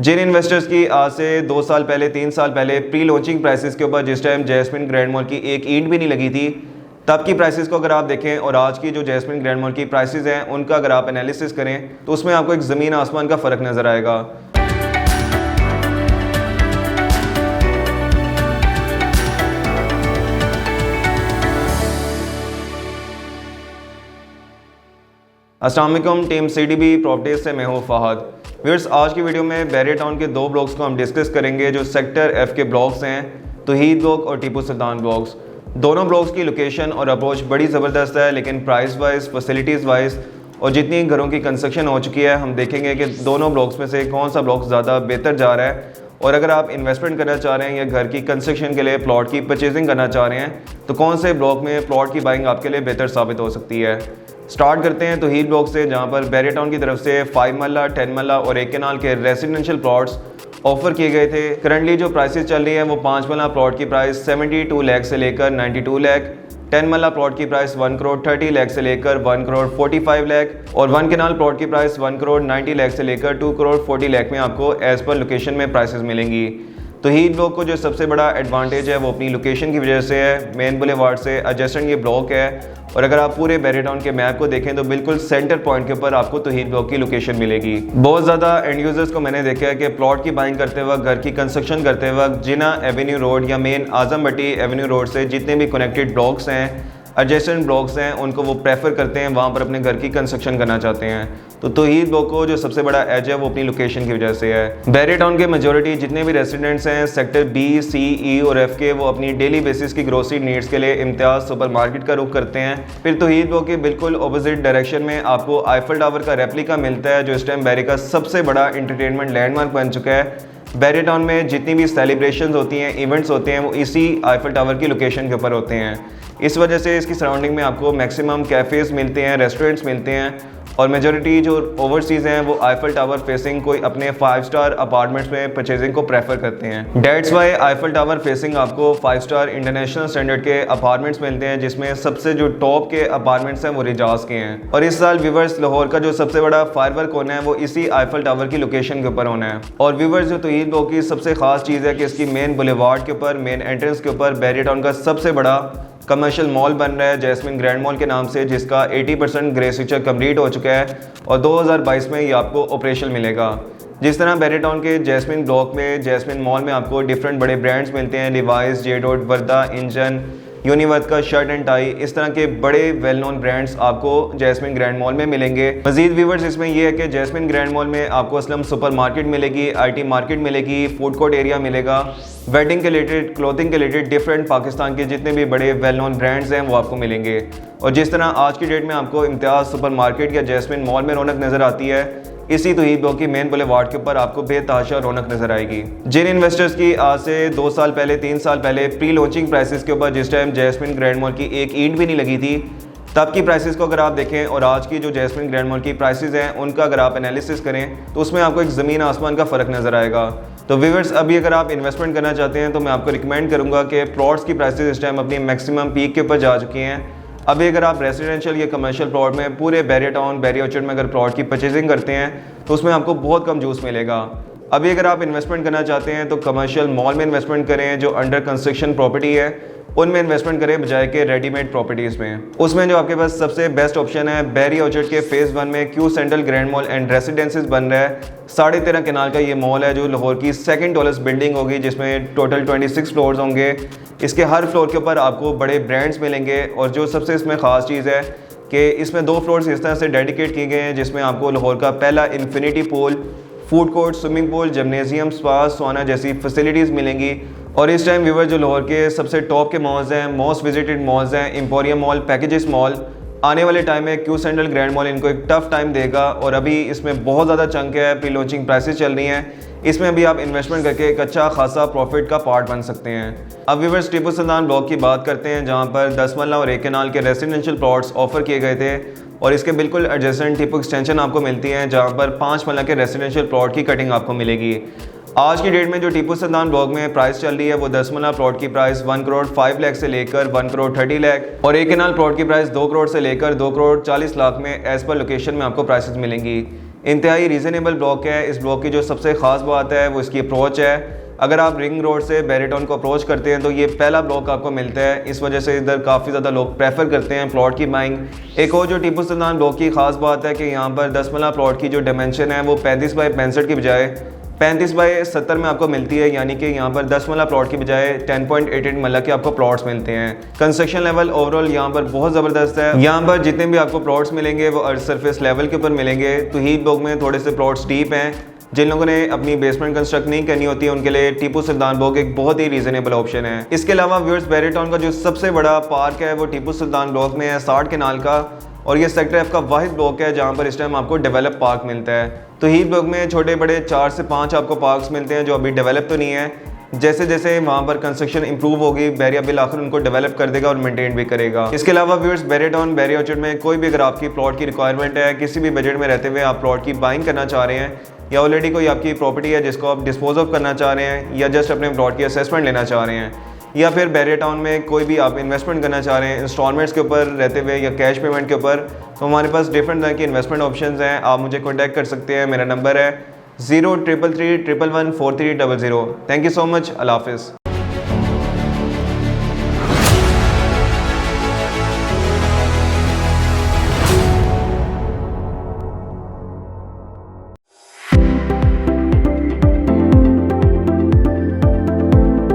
जिन investors की आज से 2 साल पहले 3 साल पहले प्री लॉन्चिंग प्राइसेस के ऊपर जिस टाइम जैस्मिन ग्रैंड मॉल की एक ईंट भी नहीं लगी थी, तब की प्राइसेस को अगर आप देखें और आज की जो जैस्मिन ग्रैंड मॉल की प्राइसेस हैं उनका अगर आप एनालिसिस करें तो उसमें आपको एक ज़मीन आसमान का फ़र्क नज़र आएगा। अस्सलाम वालेकुम, टीम CDB प्रॉपर्टीज से मैं हूँ फ़हद। व्यूअर्स, आज की वीडियो में बैरिया टाउन के 2 ब्लॉक्स को हम डिस्कस करेंगे जो सेक्टर F के ब्लॉक्स हैं, तौहीद ब्लॉक और टीपू सुल्तान ब्लॉक्स। दोनों ब्लॉक्स की लोकेशन और अप्रोच बड़ी ज़बरदस्त है, लेकिन प्राइस वाइज, फैसिलिटीज़ वाइज और जितनी घरों की कंस्ट्रक्शन हो चुकी है, हम देखेंगे कि दोनों ब्लॉक्स में से कौन सा ब्लॉक ज़्यादा बेहतर जा रहा है। और अगर आप इन्वेस्टमेंट करना चाह रहे हैं या घर की कंस्ट्रक्शन के लिए प्लॉट की परचेजिंग करना चाह रहे हैं तो कौन से ब्लॉक में प्लॉट की बाइंग आपके लिए बेहतर साबित हो सकती है। स्टार्ट करते हैं तौहीद ब्लॉक से, जहां पर बैरिया टाउन की तरफ से 5 मरला, 10 मरला और 1 कनाल के रेजिडेंशियल प्लॉट्स ऑफर किए गए थे। करंटली जो प्राइसेस चल रही हैं वो 5 मरला प्लॉट की प्राइस 72 लाख से लेकर 92 लाख, 10 मरला प्लॉट की प्राइस 1 करोड़ 30 लाख से लेकर 1 करोड़ 45 लाख और 1 कनाल प्लॉट की प्राइस 1 करोड़ 90 लाख से लेकर 2 करोड़ 40 लाख में आपको एज पर लोकेशन में प्राइसेस मिलेंगी। तौहीद ब्लॉक को जो सबसे बड़ा एडवांटेज है वो अपनी लोकेशन की वजह से है। मेन बुलेवार्ड से एडजेसेंट ये ब्लॉक है और अगर आप पूरे बैरिया टाउन के मैप को देखें तो बिल्कुल सेंटर पॉइंट के ऊपर आपको तौहीद ब्लॉक की लोकेशन मिलेगी। बहुत ज़्यादा एंड यूजर्स को मैंने देखा है कि प्लॉट की बाइंग करते वक्त, घर की कंस्ट्रक्शन करते वक्त जिना एवेन्यू रोड या मेन आजम भट्टी एवेन्यू रोड से जितने भी कनेक्टेड ब्लॉक्स हैं, एडजेसेंट ब्लॉक्स हैं, उनको वो प्रेफर करते हैं, वहाँ पर अपने घर की कंस्ट्रक्शन करना चाहते हैं। तो तौहीद ब्लॉक को जो सबसे बड़ा एज है वो अपनी लोकेशन की वजह से है। बैरिया टाउन के मेजॉरिटी जितने भी रेसिडेंट्स हैं सेक्टर B, C, E और F के, वो अपनी डेली बेसिस की ग्रोसरी नीड्स के लिए इम्तियाज़ सुपर मार्केट का रुख करते हैं। फिर तौहीद ब्लॉक के बिल्कुल अपोजिट डायरेक्शन में आपको आईफल टावर का रेप्लिका मिलता है, जो इस टाइम बैरिया का सबसे बड़ा इंटरटेनमेंट लैंडमार्क बन चुका है। बैरिया टाउन में जितनी भी सेलिब्रेशंस होती हैं, इवेंट्स होते हैं, वो इसी आईफल टावर की लोकेशन के ऊपर होते हैं। इस वजह से इसकी सराउंडिंग में आपको मैक्सिमम कैफ़ेज़ मिलते हैं, रेस्टोरेंट्स मिलते हैं और मेजॉरिटी जो ओवरसीज़ हैं वो आईफल टावर फेसिंग कोई अपने 5 स्टार अपार्टमेंट्स में परचेजिंग को प्रेफर करते हैं। That's why Eiffel tower facing आपको 5 स्टार इंटरनेशनल स्टैंडर्ड के अपार्टमेंट्स मिलते हैं, जिसमें सबसे जो टॉप के अपार्टमेंट्स हैं वो रिजाज के हैं। और इस साल व्यूवर्स लाहौर का जो सबसे बड़ा फायरवर्क होना है वो इसी आईफल टावर की लोकेशन के ऊपर होना है। और व्यूवर्स, जो तौहीद ब्लॉक की सबसे खास चीज़ है कि इसकी मेन बुलेवार्ड के ऊपर, मेन एंट्रेंस के ऊपर बैरिया टाउन का सबसे बड़ा कमर्शियल मॉल बन रहा है जैस्मिन ग्रैंड मॉल के नाम से, जिसका 80% ग्रे स्ट्रक्चर कंप्लीट हो चुका है और 2022 में ये आपको ऑपरेशनल मिलेगा। जिस तरह बैरिया टाउन के जैस्मिन ब्लॉक में, जैस्मिन मॉल में आपको डिफरेंट बड़े ब्रांड्स मिलते हैं, लिवाइस, जेडोट, वर्दा, इंजन, यूनिवर्थ का शर्ट एंड टाई, इस तरह के बड़े वेल नोन ब्रांड्स आपको जैस्मिन ग्रैंड मॉल में मिलेंगे। मजीद व्यूवर्स, इसमें यह है कि जैस्मिन ग्रैंड मॉल में आपको असलम सुपर मार्केट मिलेगी, IT मार्केट मिलेगी, फूड कोर्ट एरिया मिलेगा, वेडिंग के रिलेटेड, क्लोथिंग के रिलेटेड डिफरेंट पाकिस्तान के जितने भी बड़े वेल नोन ब्रांड्स हैं वो आपको मिलेंगे। और जिस तरह आज की डेट में आपको इम्तियाज़ सुपर मार्केट या जैस्मिन मॉल में रौनक नज़र आती है, इसी तौहीद ब्लॉक की मेन बुलेवार्ड के ऊपर आपको बेतहाशा रौनक नजर आएगी। जिन इन्वेस्टर्स की आज से 2 साल पहले 3 साल पहले प्री लॉन्चिंग प्राइसेस के ऊपर जिस टाइम जैस्मिन ग्रैंड मॉल की एक ईंट भी नहीं लगी थी, तब की प्राइसेस को अगर आप देखें और आज की जो जैस्मिन ग्रैंड मॉल की प्राइसेस हैं उनका अगर आप एनालिसिस करें तो उसमें आपको एक ज़मीन आसमान का फ़र्क नज़र आएगा। तो व्यूअर्स, अभी अगर आप इन्वेस्टमेंट करना चाहते हैं तो मैं आपको रिकमेंड करूँगा कि प्लॉट्स की प्राइसेस इस टाइम अपनी मैक्सिमम पीक के ऊपर जा चुकी हैं। अभी अगर आप रेजिडेंशियल या कमर्शियल प्लॉट में पूरे बैरिया टाउन, बैरिया ऑर्चर्ड में अगर प्लॉट की परचेजिंग करते हैं तो उसमें आपको बहुत कम जूस मिलेगा। अभी अगर आप इन्वेस्टमेंट करना चाहते हैं तो कमर्शियल मॉल में इन्वेस्टमेंट करें, जो अंडर कंस्ट्रक्शन प्रॉपर्टी है उनमें इन्वेस्टमेंट करें बजाय के रेडीमेड प्रॉपर्टीज़ में। उसमें जो आपके पास सबसे बेस्ट ऑप्शन है, बैरिया ऑर्चर्ड के फेज़ 1 में Q central grand mall and residences बन रहा है। 13.5 कनाल का ये मॉल है जो लाहौर की सेकंड टॉलेस्ट बिल्डिंग होगी, जिसमें टोटल 26 फ्लोर्स होंगे। इसके हर फ्लोर के ऊपर आपको बड़े ब्रांड्स मिलेंगे और जो सबसे इसमें ख़ास चीज़ है कि इसमें 2 फ्लोर्स इस तरह से डेडिकेट किए गए हैं, जिसमें आपको लाहौर का पहला infinity pool, food court, swimming pool, gymnasium, spa, सोना जैसी फैसिलिटीज़ मिलेंगी। और इस टाइम व्यूवर जो लाहौर के सबसे टॉप के मॉल्स हैं, मोस्ट विजिटेड मॉल्स हैं, एम्पोरियम मॉल, पैकेजेस मॉल, आने वाले टाइम में क्यू सेंट्रल ग्रैंड मॉल इनको एक टफ टाइम देगा और अभी इसमें बहुत ज़्यादा चंक है, प्री लॉन्चिंग प्राइसेस चल रही हैं, इसमें अभी आप इन्वेस्टमेंट करके एक अच्छा खासा प्रॉफिट का पार्ट बन सकते हैं। अब व्यूअर्स, टीपू सुल्तान ब्लॉक की बात करते हैं, जहां पर 10 मरला और 1 कनाल के रेजिडेंशियल प्लॉट्स ऑफर किए गए थे और इसके बिल्कुल एडजेसेंट टीपू एक्सटेंशन आपको मिलती है, जहां पर 5 मरला के रेजिडेंशियल प्लॉट की कटिंग आपको मिलेगी। आज की डेट में जो टीपू सुल्तान ब्लॉक में प्राइस चल रही है वो 10 मरला प्लॉट की प्राइस 1 करोड़ 5 लाख से लेकर 1 करोड़ 30 लाख और 1 कनाल प्लॉट की प्राइस 2 करोड़ से लेकर 2 करोड़ 40 लाख में एज पर लोकेशन में आपको प्राइसेस मिलेंगी। इंतहाई रीज़नेबल ब्लॉक है। इस ब्लॉक की जो सबसे ख़ास बात है वो इसकी अप्रोच है। अगर आप रिंग रोड से बैरी टाउन को अप्रोच करते हैं तो ये पहला ब्लॉक आपको मिलता है। इस वजह से इधर काफ़ी ज़्यादा लोग प्रेफर करते हैं प्लॉट की बाइंग। एक और जो टीपू सुल्तान ब्लॉक की ख़ास बात है कि यहाँ पर 10 मरला प्लॉट की जो डायमेंशन है वो 35 बाई 65 की बजाय 35 बाई 70 में आपको मिलती है, यानी कि यहाँ पर 10 मरला प्लॉट की बजाय 10.88 मरला के आपको प्लॉट्स मिलते हैं। कंस्ट्रक्शन लेवल ओवरऑल यहाँ पर बहुत ज़बरदस्त है। यहाँ पर जितने भी आपको प्लॉट्स मिलेंगे वो अर्थ सरफेस लेवल के ऊपर मिलेंगे। तो हीट ब्लॉक में थोड़े से प्लॉट्स डीप हैं। जिन लोगों ने अपनी बेसमेंट कंस्ट्रक्ट नहीं करनी होती है उनके लिए टीपू सुल्तान ब्लॉक एक बहुत ही रीजनेबल ऑप्शन है। इसके अलावा व्यूअर्स, बैरी टाउन का जो सबसे बड़ा पार्क है वो टीपू सुल्तान ब्लॉक में है, 60 केनाल का, और ये सेक्टर एफ का वाहिद ब्लॉक है जहाँ पर इस टाइम आपको डेवलप पार्क मिलता है। तो हीट ब्लॉक में छोटे बड़े 4 से 5 आपको पार्क्स मिलते हैं जो अभी डेवलप तो नहीं है। जैसे जैसे वहाँ पर कंस्ट्रक्शन इंप्रूव होगी, बैरिया बिल आखिर उनको डेवलप कर देगा और मेंटेन भी करेगा। इसके अलावा व्यूअर्स, बैरी टाउन बैरी ऑर्चर्ड में कोई भी अगर आपकी प्लॉट की रिक्वायरमेंट है, किसी भी बजट में रहते हुए आप प्लॉट की बाइंग करना चाह रहे हैं, या ऑलरेडी कोई आपकी प्रॉपर्टी है जिसको आप डिस्पोज ऑफ करना चाह रहे हैं, या जस्ट अपने प्लॉट की असेसमेंट लेना चाह रहे हैं, या फिर बैरी टाउन में कोई भी आप इन्वेस्टमेंट करना चाह रहे हैं इंस्टॉलमेंट्स के ऊपर रहते हुए या कैश पेमेंट के ऊपर, तो हमारे पास डिफरेंट तरह की इन्वेस्टमेंट ऑप्शंस हैं। आप मुझे कॉन्टैक्ट कर सकते हैं। मेरा नंबर है 0333 111 4300। Thank you so much. अल्लाह हाफिज़।